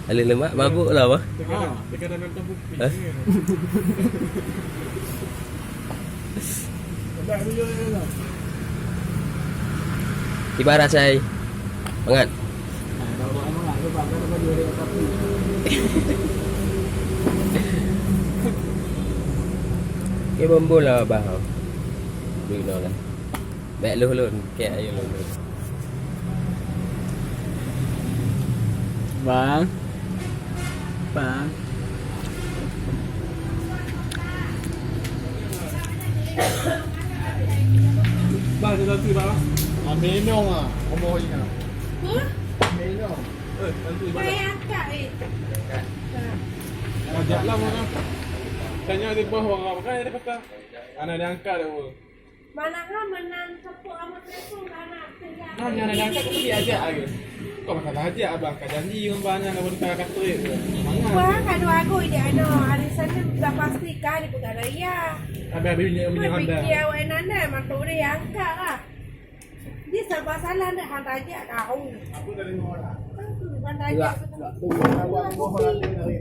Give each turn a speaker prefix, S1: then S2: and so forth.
S1: Alih lemak mabuk lah apa?
S2: Dekat dalam terbukti. Tak dulu lah.
S1: Ibarat saya. Bangat.
S2: Dah buat apa sebab kan baju dia kopi.
S1: Cái bơm bô là bảo được rồi này mẹ luôn luôn kệ luôn luôn
S2: Bang. Bang. Bang satu bang. Minum ah. Omong ini. Minum. Satu bang.
S3: Saya angkat
S2: Ajaklah mana. Tanya di bawah orang kan dia kata anak dia angkat dia.
S3: Manakah menang tepuk amat telefon anak tinggal.
S2: Kan yang dia angkat tu dia ajak lagi. Kau masalah ajak abang kan janji dengan banyak nak beri kat tu.
S3: Wah, kan aku dia ada hari sana dah pastikan dia bukan raya.
S2: Habis punya Honda.
S3: Fikir awak nanda mantu dia angkat lah. Dia serba salah dah hantar ajak kau.
S2: Aku dari orang.
S3: Bukan ajak.
S2: Tu awak bohong lagi.